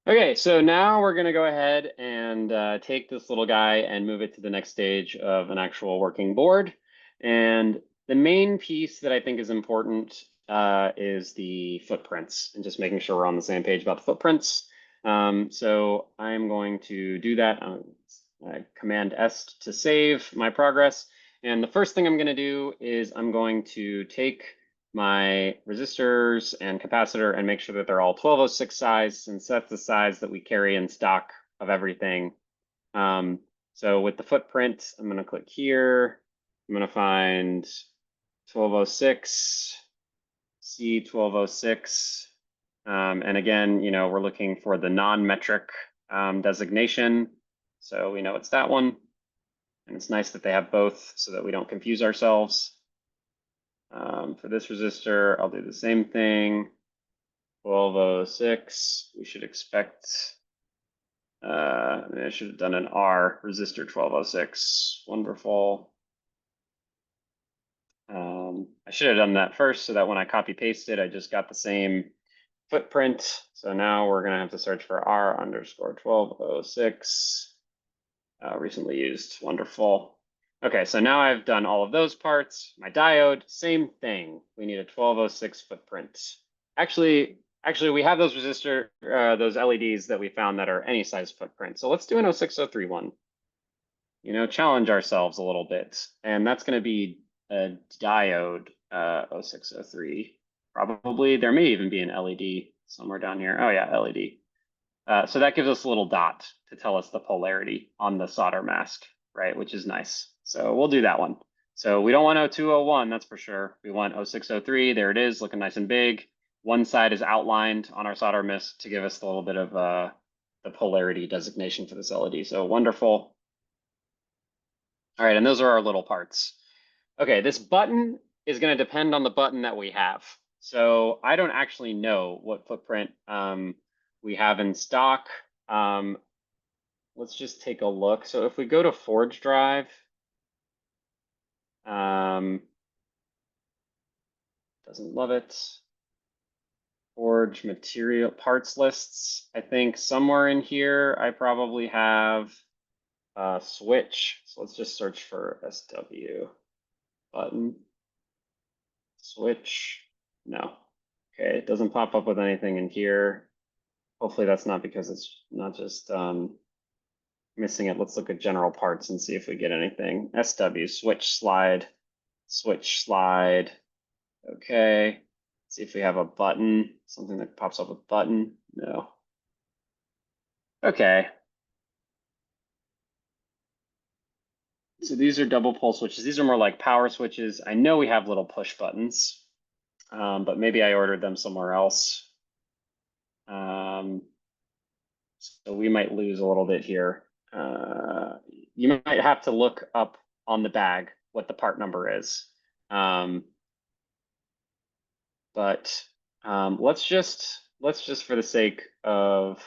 Okay, so now we're going to go ahead and take this little guy and move it to the next stage of an actual working board. And the main piece that I think is important is the footprints and just making sure we're on the same page about the footprints. So I'm going to do that. Command S to save my progress. And the first thing I'm going to do is I'm going to take my resistors and capacitor and make sure that they're all 1206 size, since that's the size that we carry in stock of everything. So with the footprint, I'm going to click here. I'm going to find 1206, C1206. And again, we're looking for the non-metric designation. So we know it's that one. And it's nice that they have both so that we don't confuse ourselves. For this resistor, I'll do the same thing. 1206, we should expect, I should have done an R, resistor 1206. Wonderful. I should have done that first so that when I copy pasted, I just got the same footprint. So now we're going to have to search for R underscore 1206. Recently used. Wonderful. Okay, so now I've done all of those parts. My diode, same thing. We need a 1206 footprint. Actually, we have those those LEDs that we found that are any size footprint. So let's do an 0603 one. Challenge ourselves a little bit. And that's going to be a diode 0603. Probably, there may even be an LED somewhere down here. Oh yeah, LED. So that gives us a little dot to tell us the polarity on the solder mask, right? Which is nice. So we'll do that one. So we don't want 0201, that's for sure. We want 0603. There it is, looking nice and big. One side is outlined on our solder mask to give us a little bit of the polarity designation for this LED. So wonderful. All right, and those are our little parts. Okay, this button is going to depend on the button that we have. So I don't actually know what footprint we have in stock. Let's just take a look. So if we go to Forge Drive, doesn't love it. Forge material parts lists. I think somewhere in here, I probably have a switch. So let's just search for SW button. Switch. No. Okay, it doesn't pop up with anything in here. Hopefully that's not because it's not just missing it. Let's look at general parts and see if we get anything. SW, switch slide, switch slide. Okay. See if we have a button, something that pops up with button. No. Okay. So these are double pole switches. These are more like power switches. I know we have little push buttons, but maybe I ordered them somewhere else. So we might lose a little bit here. You might have to look up on the bag what the part number is. But let's just for the sake of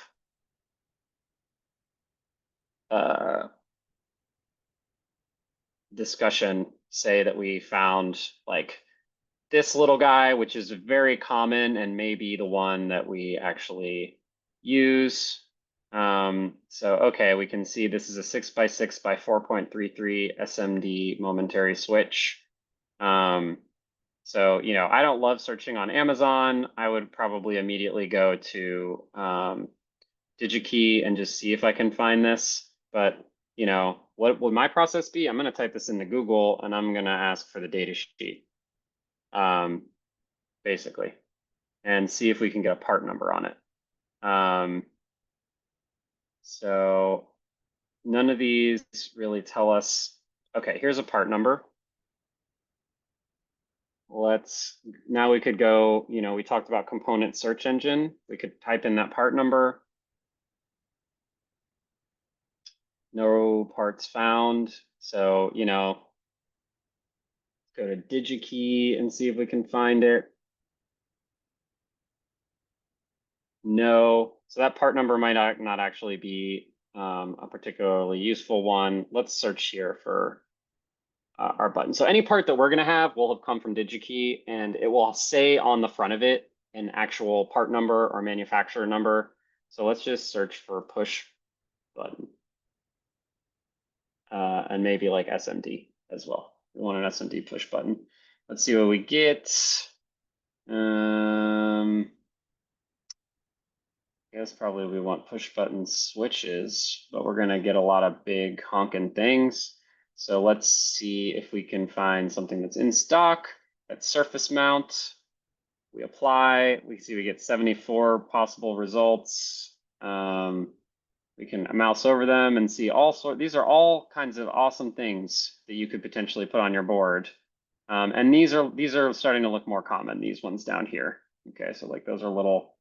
discussion say that we found like this little guy, which is very common and maybe the one that we actually use. So, okay, we can see this is a 6x6 by 4.33 SMD momentary switch. So, I don't love searching on Amazon. I would probably immediately go to DigiKey and just see if I can find this. But, what would my process be? I'm going to type this into Google and I'm going to ask for the data sheet, basically, and see if we can get a part number on it. So none of these really tell us. Okay, here's a part number. Now we could go, we talked about component search engine. We could type in that part number. No parts found. So, go to DigiKey and see if we can find it. No. So that part number might not actually be a particularly useful one. Let's search here for our button. So any part that we're going to have will have come from DigiKey, and it will say on the front of it an actual part number or manufacturer number. So let's just search for push button. And maybe like SMD as well. We want an SMD push button. Let's see what we get. I guess probably we want push button switches, but we're gonna get a lot of big honking things. So let's see if we can find something that's in stock, that's surface mount. We apply, we see we get 74 possible results. We can mouse over them and see all sort. These are all kinds of awesome things that you could potentially put on your board. And these are starting to look more common. These ones down here. Okay, so like those are little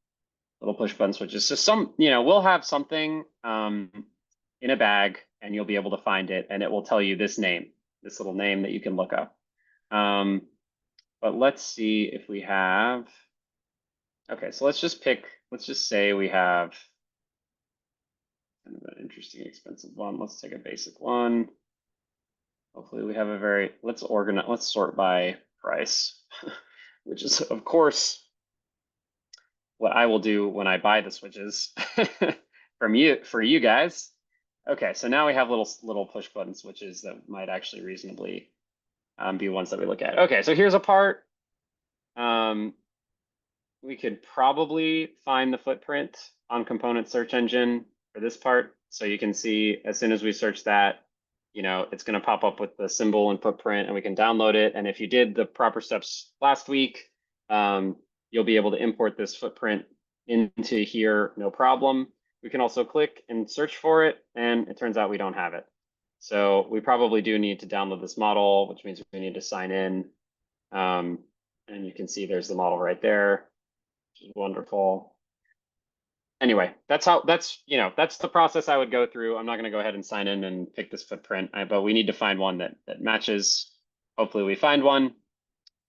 push button switches. So some, we'll have something in a bag, and you'll be able to find it, and it will tell you this name, this little name that you can look up. But let's see if we have. Okay, so let's just say we have kind of an interesting, expensive one. Let's take a basic one. Hopefully we have let's sort by price, which is of course what I will do when I buy the switches for you guys. Okay, so now we have little push button switches that might actually reasonably be ones that we look at. Okay, so here's a part. We could probably find the footprint on component search engine for this part. So you can see as soon as we search that, it's going to pop up with the symbol and footprint, and we can download it. And if you did the proper steps last week, you'll be able to import this footprint into here, no problem. We can also click and search for it, and it turns out we don't have it. So we probably do need to download this model, which means we need to sign in. And you can see there's the model right there, which is wonderful. Anyway, that's the process I would go through. I'm not going to go ahead and sign in and pick this footprint, but we need to find one that matches. Hopefully we find one.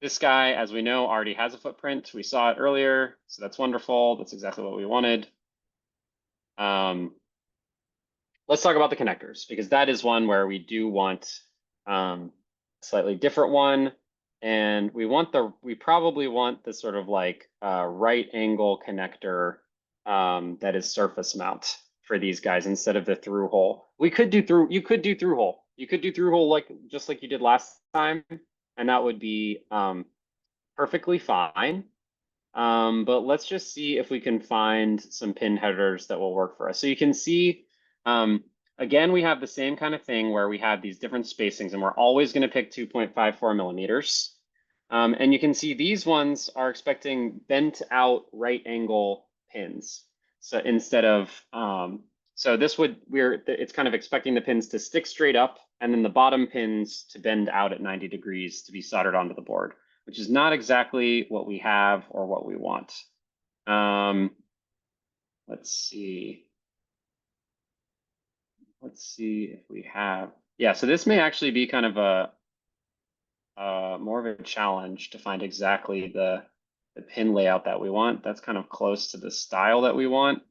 This guy, as we know, already has a footprint. We saw it earlier, so that's wonderful. That's exactly what we wanted. Let's talk about the connectors, because that is one where we do want a slightly different one. And we probably want the sort of like right angle connector that is surface mount for these guys instead of the through hole. You could do through hole. You could do through hole just like you did last time, and that would be perfectly fine. But let's just see if we can find some pin headers that will work for us. So you can see, again, we have the same kind of thing where we have these different spacings, and we're always going to pick 2.54 millimeters. And you can see these ones are expecting bent out right angle pins. So instead of, so it's kind of expecting the pins to stick straight up, and then the bottom pins to bend out at 90 degrees to be soldered onto the board, which is not exactly what we have or what we want. Let's see. Let's see if we have, yeah, so this may actually be kind of a more of a challenge to find exactly the pin layout that we want. That's kind of close to the style that we want.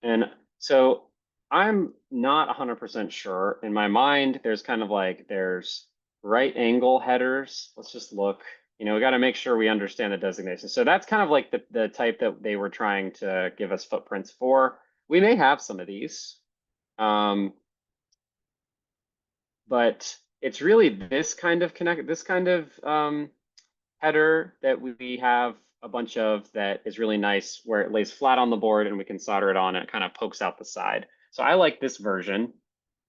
And so I'm not 100% sure. In my mind, there's kind of like, there's right angle headers. Let's just look. We got to make sure we understand the designation. So that's kind of like the type that they were trying to give us footprints for. We may have some of these. But it's really this kind of header that we have a bunch of that is really nice, where it lays flat on the board and we can solder it on and it kind of pokes out the side. So I like this version.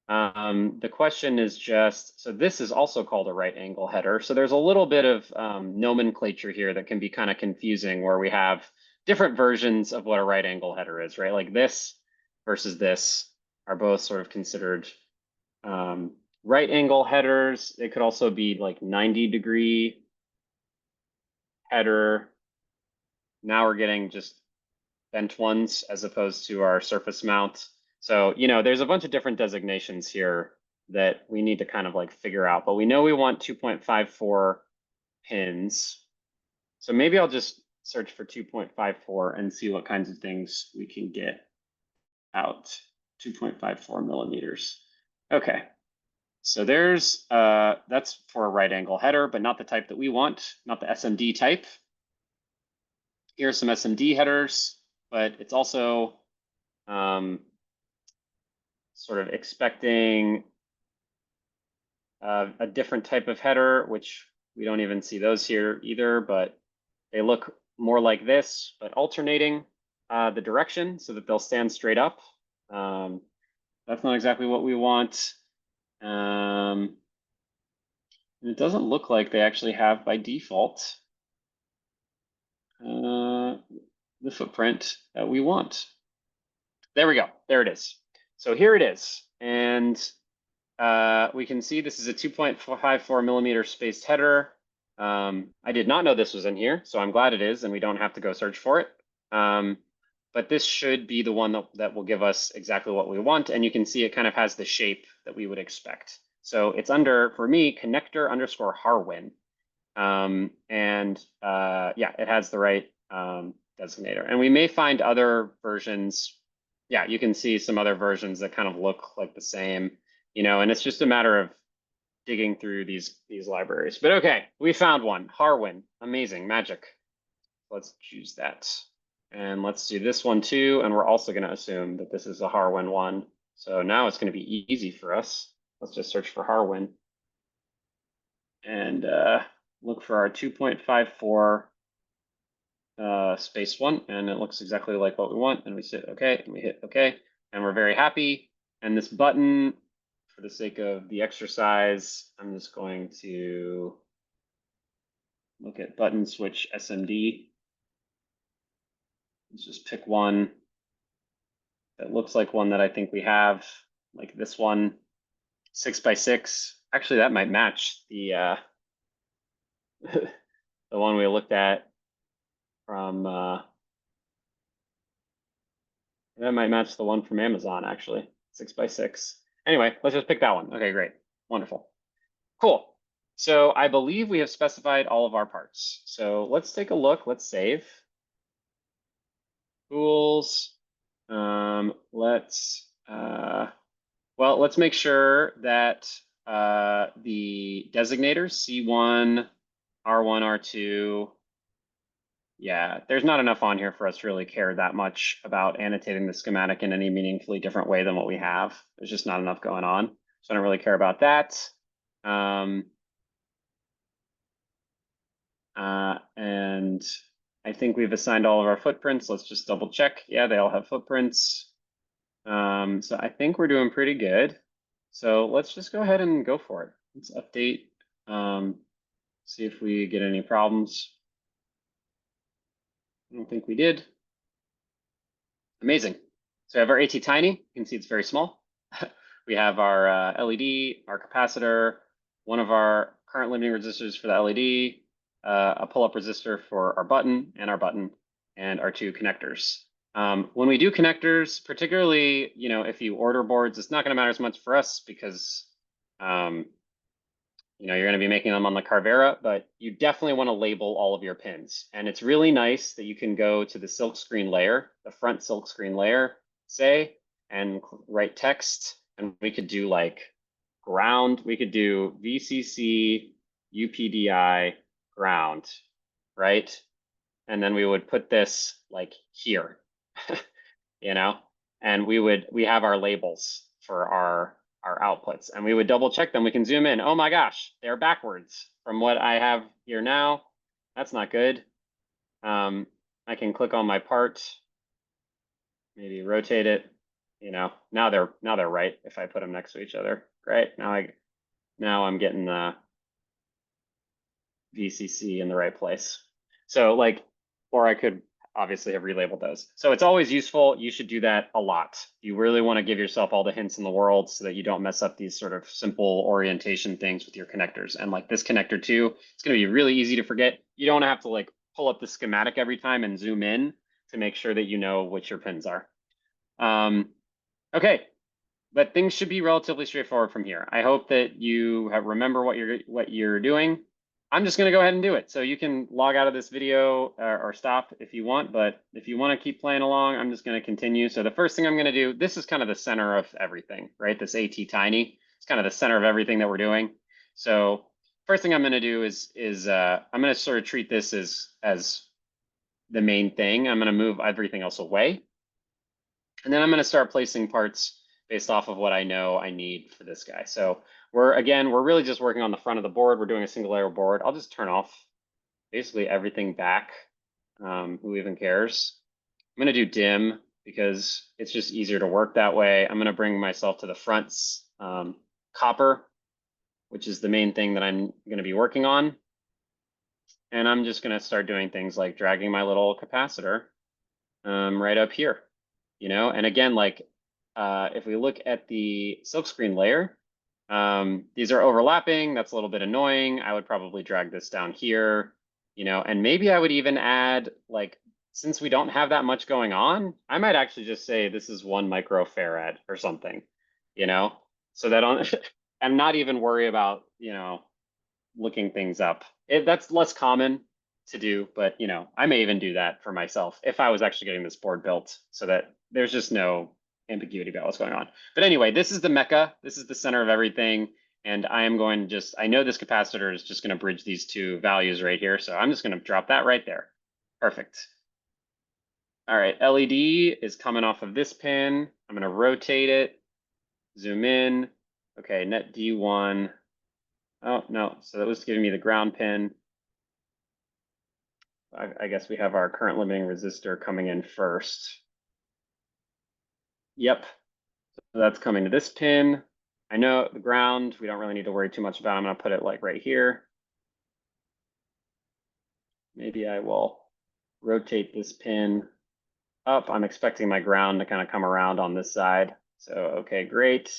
The question is just, so this is also called a right angle header. So there's a little bit of nomenclature here that can be kind of confusing, where we have different versions of what a right angle header is, right? Like this versus this are both sort of considered right angle headers. It could also be like 90-degree header. Now we're getting just bent ones as opposed to our surface mount. So, there's a bunch of different designations here that we need to kind of like figure out, but we know we want 2.54 pins. So maybe I'll just search for 2.54 and see what kinds of things we can get out. 2.54 millimeters. Okay. So there's, that's for a right angle header, but not the type that we want, not the SMD type. Here's some SMD headers, but it's also sort of expecting a different type of header, which we don't even see those here either, but they look more like this, but alternating the direction so that they'll stand straight up. That's not exactly what we want. And it doesn't look like they actually have by default the footprint that we want. There we go. There it is. So here it is. And we can see this is a 2.54 millimeter spaced header. I did not know this was in here, so I'm glad it is, and we don't have to go search for it. But this should be the one that will give us exactly what we want. And you can see it kind of has the shape that we would expect. So it's under, for me, connector underscore Harwin. Yeah, it has the right designator. And we may find other versions. Yeah, you can see some other versions that kind of look like the same, and it's just a matter of digging through these libraries. But okay, we found one, Harwin, amazing, magic. Let's choose that. And let's do this one too. And we're also going to assume that this is a Harwin one. So now it's going to be easy for us. Let's just search for Harwin and look for our 2.54 space one. And it looks exactly like what we want. And we say okay, and we hit okay. And we're very happy. And this button, for the sake of the exercise, I'm just going to look at button switch SMD. Let's just pick one that looks like one that I think we have, like this one, 6x6. Actually, that might match the the one we looked at from that might match the one from Amazon, actually, 6x6. Anyway, let's just pick that one. Okay, great, wonderful, cool. So I believe we have specified all of our parts. So let's take a look. Let's save. Tools. Let's make sure that the designators C1, R1, R2. Yeah, there's not enough on here for us to really care that much about annotating the schematic in any meaningfully different way than what we have. There's just not enough going on. So I don't really care about that. And I think we've assigned all of our footprints. Let's just double check. Yeah, they all have footprints. So I think we're doing pretty good. So let's just go ahead and go for it. Let's update, see if we get any problems. I don't think we did. Amazing. So we have our ATTiny. You can see it's very small. We have our LED, our capacitor, one of our current limiting resistors for the LED, a pull-up resistor for our button, and our two connectors. When we do connectors, particularly, if you order boards, it's not going to matter as much for us because, you're going to be making them on the Carvera, but you definitely want to label all of your pins. And it's really nice that you can go to the silkscreen layer, the front silkscreen layer, say, and write text. And we could do like ground. We could do VCC, UPDI, ground, right? And then we would put this like here, and we have our labels for our outputs, and we would double check them. We can zoom in. Oh my gosh, they're backwards from what I have here now. That's not good. I can click on my part, maybe rotate it. Now they're right if I put them next to each other. Right, now I'm getting the VCC in the right place. So or I could obviously have relabeled those. So it's always useful. You should do that a lot. You really want to give yourself all the hints in the world so that you don't mess up these sort of simple orientation things with your connectors. And like this connector too, it's going to be really easy to forget. You don't have to pull up the schematic every time and zoom in to make sure that you know which your pins are. Okay, but things should be relatively straightforward from here. I hope that you remember what you're doing. I'm just going to go ahead and do it. So you can log out of this video or stop if you want, but if you want to keep playing along, I'm just going to continue. So the first thing I'm going to do, this is kind of the center of everything, right? This ATTiny. It's kind of the center of everything that we're doing. So first thing I'm going to do is I'm going to sort of treat this as the main thing. I'm going to move everything else away. And then I'm going to start placing parts based off of what I know I need for this guy. So we're really just working on the front of the board. We're doing a single layer board. I'll just turn off basically everything back. Who even cares? I'm going to do dim because it's just easier to work that way. I'm going to bring myself to the fronts copper, which is the main thing that I'm going to be working on. And I'm just going to start doing things like dragging my little capacitor right up here, and again, like if we look at the silkscreen layer, these are overlapping. That's a little bit annoying. I would probably drag this down here, and maybe I would even add, like, since we don't have that much going on, I might actually just say this is 1 microfarad or something, so that on, and not even worry about, looking things up. That's less common to do, but I may even do that for myself if I was actually getting this board built so that there's just no ambiguity about what's going on. But anyway, this is the mecca. This is the center of everything. And I am going to I know this capacitor is just going to bridge these two values right here. So I'm just going to drop that right there. Perfect. All right, LED is coming off of this pin. I'm going to rotate it, zoom in. Okay, net D1. Oh, no, so that was giving me the ground pin. I guess we have our current limiting resistor coming in first. Yep, so that's coming to this pin. I know the ground, we don't really need to worry too much about. I'm going to put it like right here. Maybe I will rotate this pin up. I'm expecting my ground to kind of come around on this side. So, okay, great.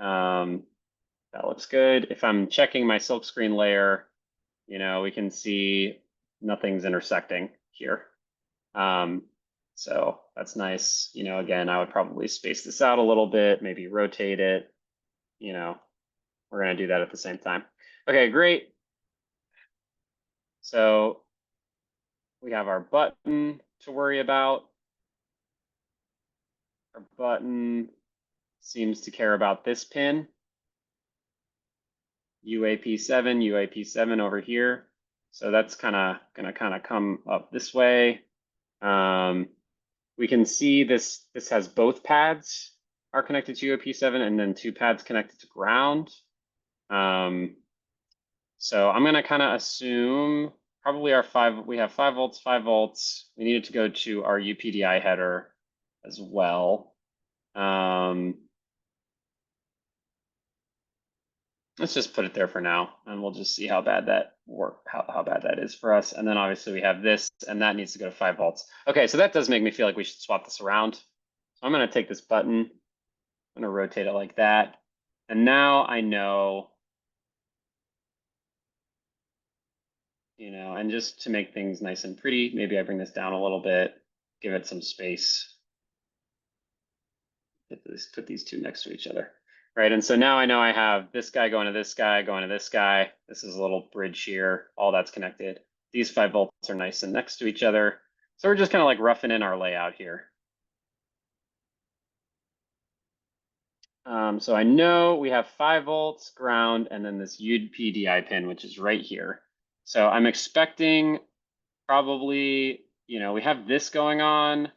That looks good. If I'm checking my silkscreen layer, we can see nothing's intersecting here. So that's nice. Again, I would probably space this out a little bit, maybe rotate it. We're going to do that at the same time. Okay, great. So we have our button to worry about. Our button seems to care about this pin. UAP7, UAP7 over here. So that's kind of going to come up this way. We can see this has both pads are connected to UAP7 and then 2 pads connected to ground. So I'm going to kind of assume probably we have 5 volts, 5 volts. We needed to go to our UPDI header as well. Let's just put it there for now, and we'll just see how bad that how bad that is for us. And then obviously we have this, and that needs to go to 5 volts. Okay, so that does make me feel like we should swap this around. So I'm going to take this button, I'm going to rotate it like that, and now I know, and just to make things nice and pretty, maybe I bring this down a little bit, give it some space. Put these two next to each other. Right, and so now I know I have this guy going to this guy, going to this guy. This is a little bridge here, all that's connected. These 5 volts are nice and next to each other. So we're just kind of like roughing in our layout here. So I know we have 5 volts, ground, and then this UPDI pin, which is right here. So I'm expecting probably, we have this going on.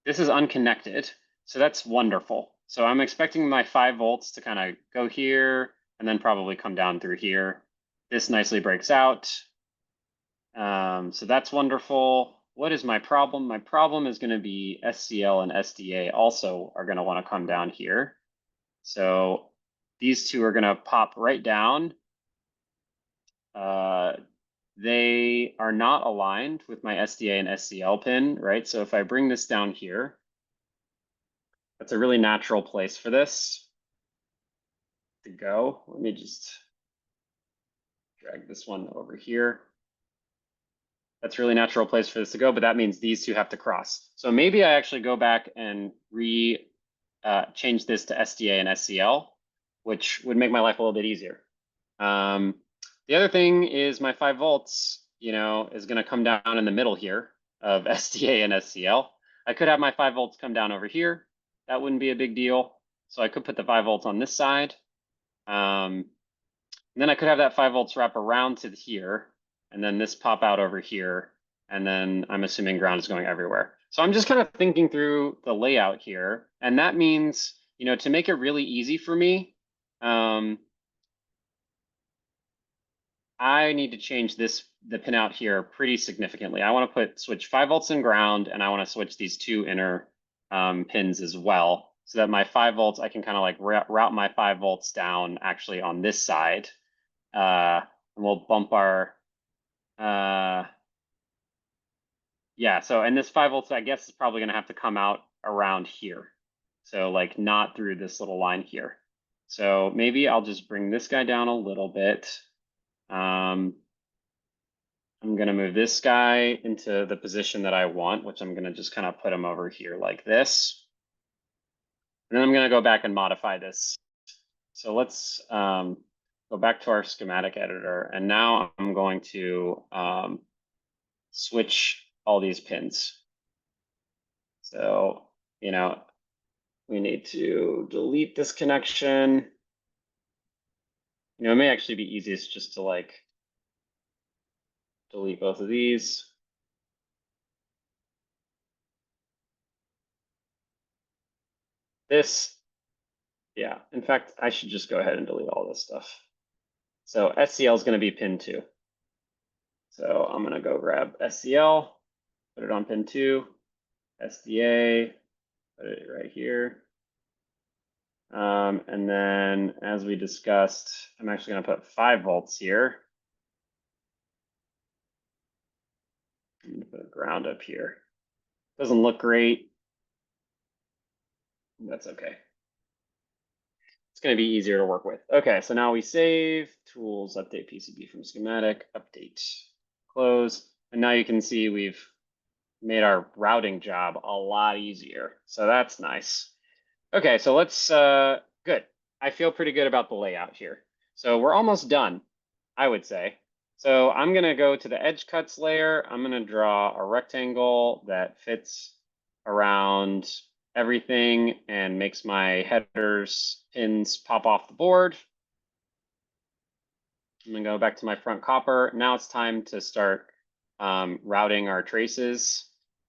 This is unconnected, so that's wonderful. So I'm expecting my 5 volts to kind of go here and then probably come down through here. This nicely breaks out. So that's wonderful. What is my problem? My problem is going to be SCL and SDA also are going to want to come down here. So these two are going to pop right down. They are not aligned with my SDA and SCL pin, right? So if I bring this down here, that's a really natural place for this to go. Let me just drag this one over here. That's a really natural place for this to go, but that means these two have to cross. So maybe I actually go back and change this to SDA and SCL, which would make my life a little bit easier. The other thing is my 5 volts, is going to come down in the middle here of SDA and SCL. I could have my 5 volts come down over here. That wouldn't be a big deal. So I could put the 5 volts on this side. And then I could have that 5 volts wrap around to here, and then this pop out over here. And then I'm assuming ground is going everywhere. So I'm just kind of thinking through the layout here. And that means, to make it really easy for me, I need to change the pinout here pretty significantly. I want to switch 5 volts in ground, and I want to switch these 2 inner pins as well, so that my 5 volts, I can kind of like route my 5 volts down actually on this side. And we'll bump our, yeah, so, and this 5 volts, I guess, is probably going to have to come out around here. So like not through this little line here. So maybe I'll just bring this guy down a little bit. I'm going to move this guy into the position that I want, which I'm going to just kind of put him over here like this. And then I'm going to go back and modify this. So let's go back to our schematic editor. And now I'm going to switch all these pins. So, we need to delete this connection. It may actually be easiest just to like delete both of these. This, yeah, in fact, I should just go ahead and delete all this stuff. So SCL is going to be pin 2. So I'm going to go grab SCL, put it on pin 2, SDA, put it right here. And then as we discussed, I'm actually going to put 5 volts here. I'm going to put a ground up here. Doesn't look great. That's okay. It's going to be easier to work with. Okay, so now we save, tools, update PCB from schematic, update, close. And now you can see we've made our routing job a lot easier. So that's nice. Okay, so let's, good. I feel pretty good about the layout here. So we're almost done, I would say. So I'm going to go to the edge cuts layer. I'm going to draw a rectangle that fits around everything and makes my headers pins pop off the board. I'm going to go back to my front copper. Now it's time to start routing our traces.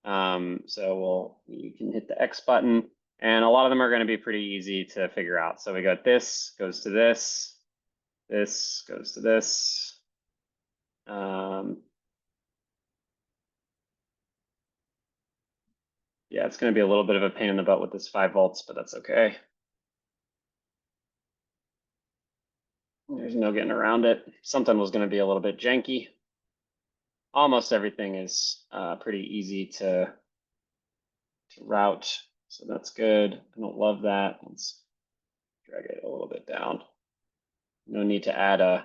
So you can hit the X button, and a lot of them are going to be pretty easy to figure out. So we got this goes to this, this goes to this. Yeah, it's going to be a little bit of a pain in the butt with this 5 volts, but that's okay. There's no getting around it. Something was going to be a little bit janky. Almost everything is pretty easy to route, so that's good. I don't love that. Let's drag it a little bit down. No need to add an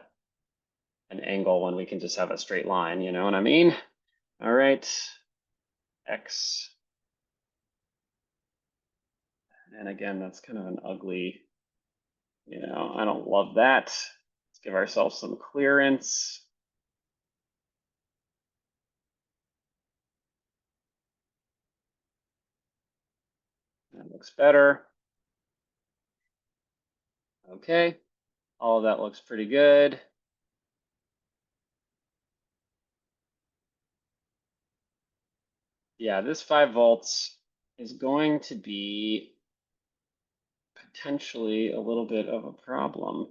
angle when we can just have a straight line, you know what I mean? All right, X. And again, that's kind of an ugly, I don't love that. Let's give ourselves some clearance. That looks better. Okay, all of that looks pretty good. Yeah, this 5 volts is going to be potentially a little bit of a problem.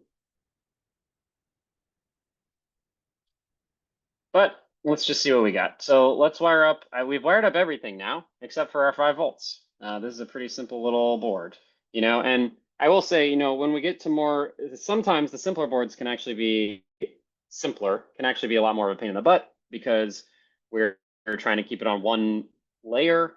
But let's just see what we got. So let's wire up. We've wired up everything now, except for our 5 volts. This is a pretty simple little board, and I will say, when we get to more, sometimes the simpler boards can actually be a lot more of a pain in the butt because we're trying to keep it on one layer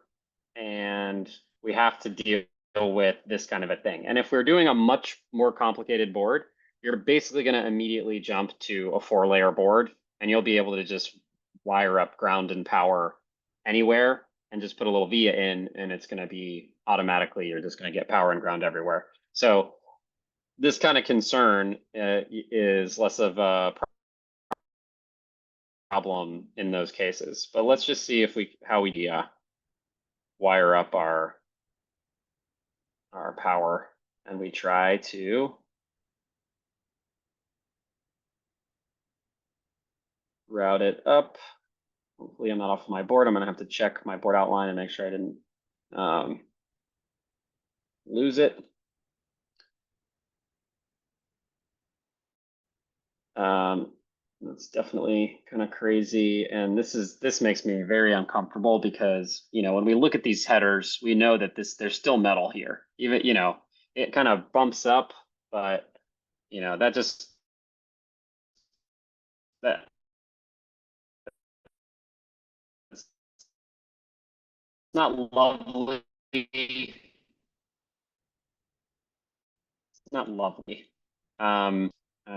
and we have to deal with this kind of a thing. And if we're doing a much more complicated board, you're basically going to immediately jump to a 4-layer board, and you'll be able to just wire up ground and power anywhere and just put a little via in, and it's going to be automatically, you're just going to get power and ground everywhere. So this kind of concern is less of a problem in those cases. But let's just see how we wire up our power. and we try to route it up. Hopefully I'm not off my board. I'm gonna have to check my board outline and make sure I didn't lose it. That's definitely kind of crazy. And this makes me very uncomfortable because, when we look at these headers, we know that there's still metal here. Even, it kind of bumps up, but that just that it's not lovely. It's not lovely. I'm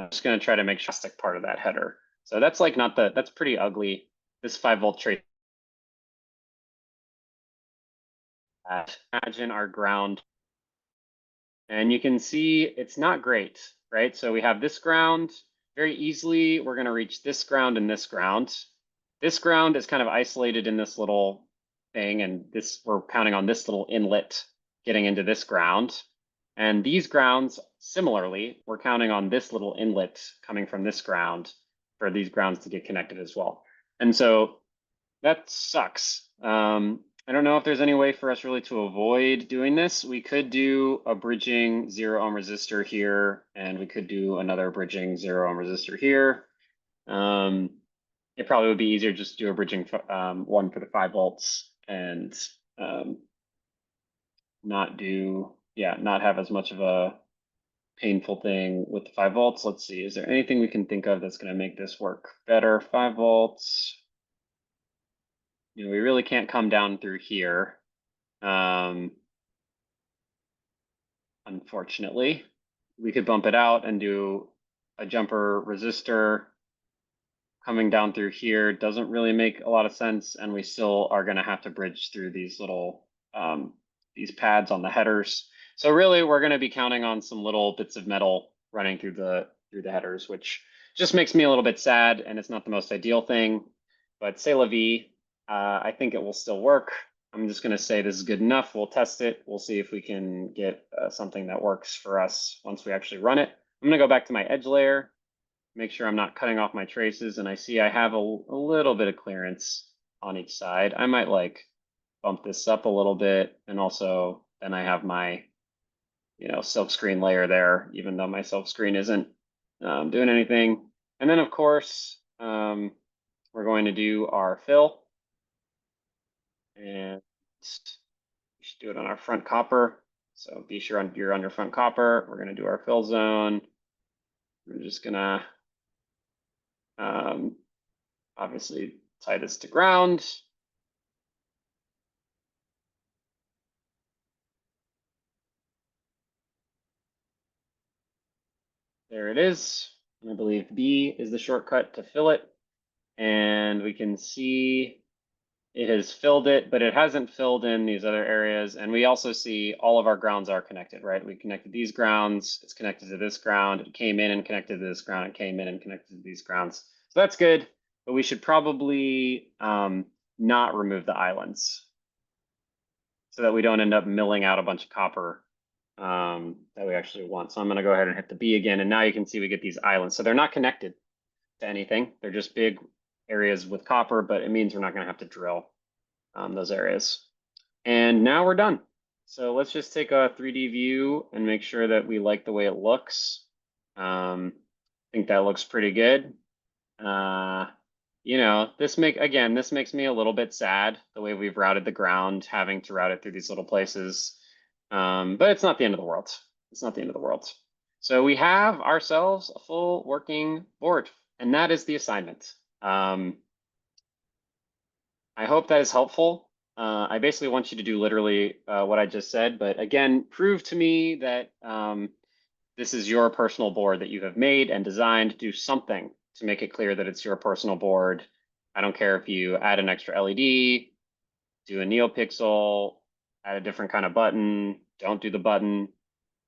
just gonna try to make plastic part of that header. So that's like not that's pretty ugly. This 5-volt trace. Imagine our ground. And you can see it's not great, right? So we have this ground very easily. We're going to reach this ground and this ground. This ground is kind of isolated in this little thing, and we're counting on this little inlet getting into this ground. And these grounds, similarly, we're counting on this little inlet coming from this ground for these grounds to get connected as well. And so that sucks. I don't know if there's any way for us really to avoid doing this. We could do a bridging 0 ohm resistor here, and we could do another bridging 0 ohm resistor here. It probably would be easier just to do a bridging one for the 5 volts and not have as much of a painful thing with the 5 volts. Let's see, is there anything we can think of that's going to make this work better? 5 volts. We really can't come down through here. Unfortunately, we could bump it out and do a jumper resistor coming down through here. Doesn't really make a lot of sense, and we still are going to have to bridge through these little these pads on the headers. So really, we're going to be counting on some little bits of metal running through the headers, which just makes me a little bit sad, and it's not the most ideal thing. But c'est la vie. I think it will still work. I'm just going to say this is good enough. We'll test it. We'll see if we can get something that works for us once we actually run it. I'm going to go back to my edge layer, make sure I'm not cutting off my traces, and I see I have a little bit of clearance on each side. I might like bump this up a little bit, and also then I have my silk screen layer there, even though my silk screen isn't doing anything. And then of course we're going to do our fill, and we should do it on our front copper. So be sure you're on your front copper. We're going to do our fill zone. We're just gonna obviously tie this to ground. There it is. And I believe B is the shortcut to fill it. And we can see it has filled it, but it hasn't filled in these other areas. And we also see all of our grounds are connected, right? We connected these grounds, it's connected to this ground, it came in and connected to this ground, it came in and connected to these grounds. So that's good, but we should probably not remove the islands so that we don't end up milling out a bunch of copper that we actually want. So I'm going to go ahead and hit the B again, and now you can see we get these islands. So they're not connected to anything. They're just big areas with copper, but it means we're not going to have to drill those areas. And now we're done. So let's just take a 3D view and make sure that we like the way it looks. I think that looks pretty good. This makes me a little bit sad, the way we've routed the ground, having to route it through these little places. But it's not the end of the world. It's not the end of the world. So we have ourselves a full working board, and that is the assignment. I hope that is helpful. I basically want you to do literally what I just said, but again, prove to me that this is your personal board that you have made and designed. Do something to make it clear that it's your personal board. I don't care if you add an extra LED, do a NeoPixel, add a different kind of button, don't do the button,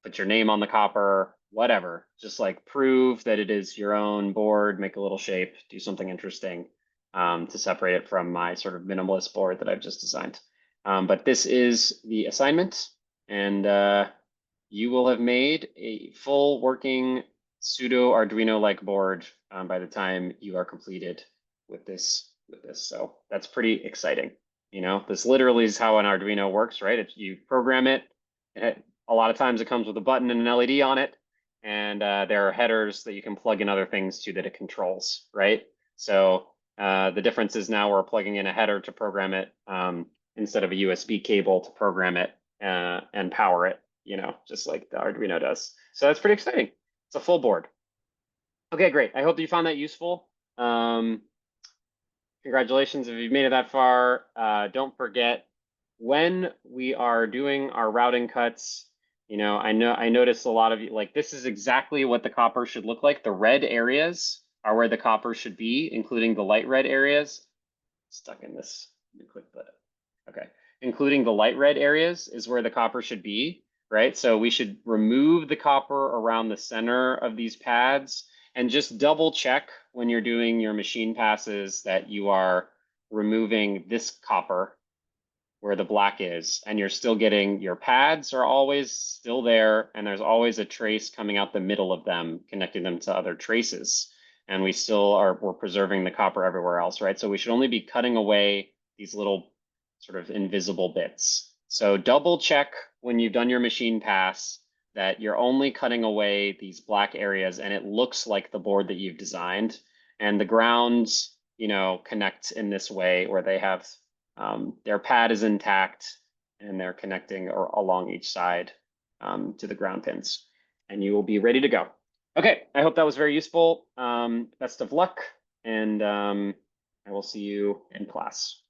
put your name on the copper, whatever. Just like prove that it is your own board, make a little shape, do something interesting to separate it from my sort of minimalist board that I've just designed. But this is the assignment, and you will have made a full working pseudo Arduino-like board by the time you are completed with this. So that's pretty exciting. You know, this literally is how an Arduino works, right? You program it. A lot of times it comes with a button and an LED on it, and there are headers that you can plug in other things to that it controls, right? So the difference is now we're plugging in a header to program it instead of a USB cable to program it and power it, you know, just like the Arduino does. So that's pretty exciting. It's a full board. Okay, great. I hope you found that useful. Congratulations if you've made it that far. Don't forget when we are doing our routing cuts, you know, I noticed a lot of you like this is exactly what the copper should look like. The red areas are where the copper should be, including the light red areas. Stuck in this. Let me click the okay. Including the light red areas is where the copper should be, right? So we should remove the copper around the center of these pads and just double check when you're doing your machine passes that you are removing this copper where the black is, and you're still getting your pads are always still there, and there's always a trace coming out the middle of them, connecting them to other traces. And we're preserving the copper everywhere else, right? So we should only be cutting away these little sort of invisible bits. So double check when you've done your machine pass that you're only cutting away these black areas and it looks like the board that you've designed. And the grounds, you know, connect in this way where they have their pad is intact and they're connecting along each side to the ground pins. And you will be ready to go. Okay, I hope that was very useful. Best of luck, and I will see you in class.